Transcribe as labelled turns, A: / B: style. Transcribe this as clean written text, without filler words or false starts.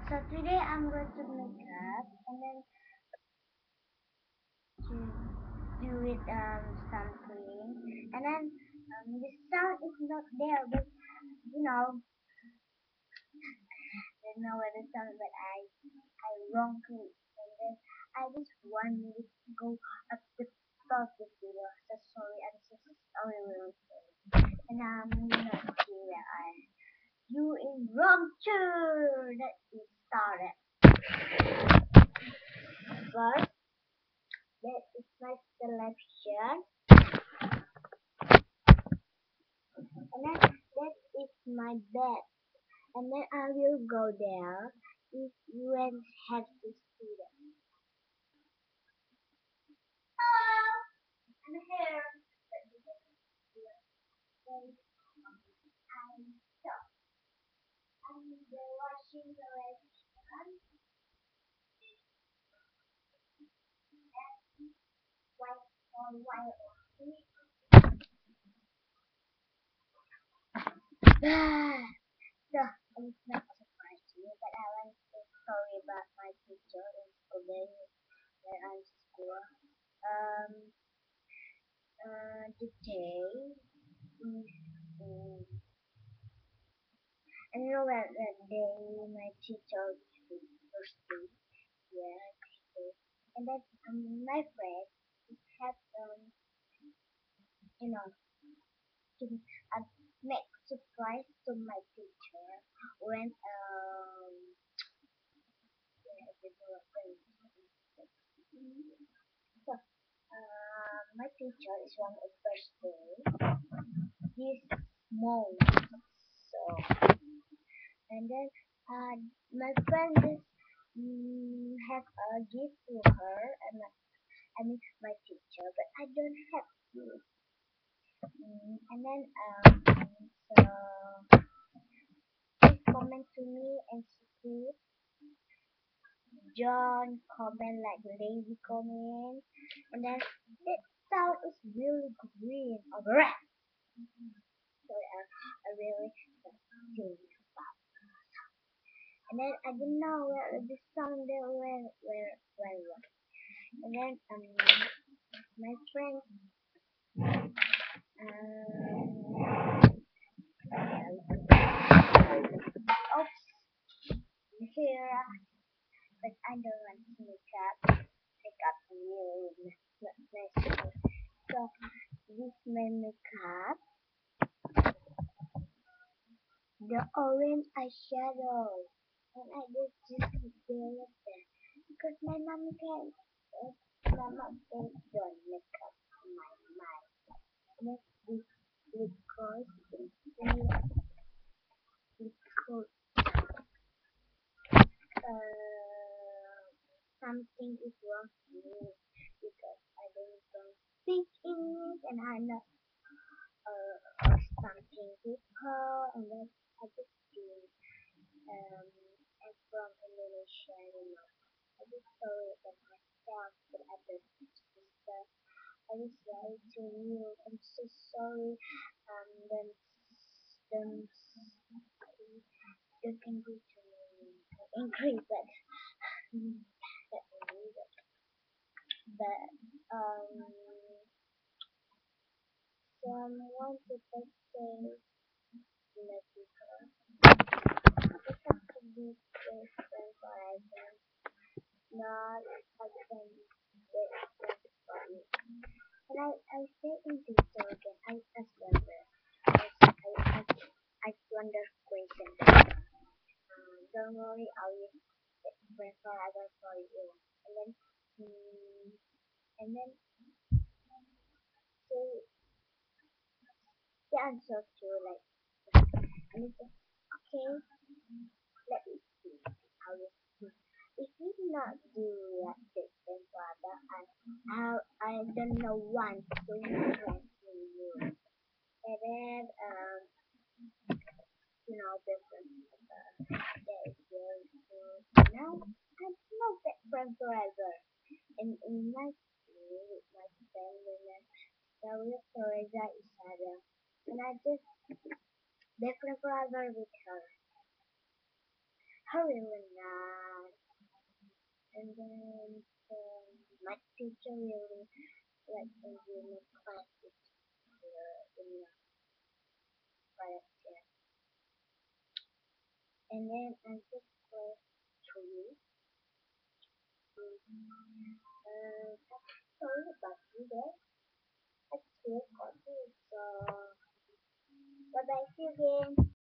A: So today I'm going to make up and then to do with something and then the sound is not there but don't know where the sound but I wrong click and then I just want it to go up the top of the video. So sorry, I'm so sorry really sorry. And I'm not sure where I you in wrong turn that is started. First that is my selection and then that is my bed and then I will go there if you have to see that. Hello, I'm here. Then I stop. I'm the washing the restaurant and white or white or pink. So I'm not surprised you, but I want to say sorry about my teacher in school where I'm school. Um, today is I know that day my teacher first day, yeah, day, and then my friend had you know to make surprise to my teacher when so my teacher is one of first day. He's small, so and then my friend just have a gift to her and I mean my teacher, but I don't have gift. And then so she comment to me and she said John comment like lazy comment and then that sound is really green or red. So I really think about and then I didn't know where the sound there where and then my friend oops here but I don't want to make up really not nice. So this my makeup, the orange eyeshadow, and I just developed that because my mom can, my mom can don't make up my mind. Make this because something is wrong with me because I don't speak English and I'm not something with her and then I just do I'm from Indonesia, I just saw it by myself but I don't sister. I just say to you, I'm so sorry then don't angry to me. Angry but but someone people say let people it's have to be different forever. Not husband different for me. And I say in detail again, I ask wonder. I wonder question. Don't worry, I will different forever for you. And then and then say the answer to like and it's okay, let me see how you do. If you not do like this then father I don't know one to impress you. And then different there is going to now I know that friend forever. In my school with my friend and then there was Teresa Isada and I just different forever with her. really not. And then my teacher really like in my class in the class, yeah. And then I just class three. That's all about you guys. That's it. So bye bye. See you again.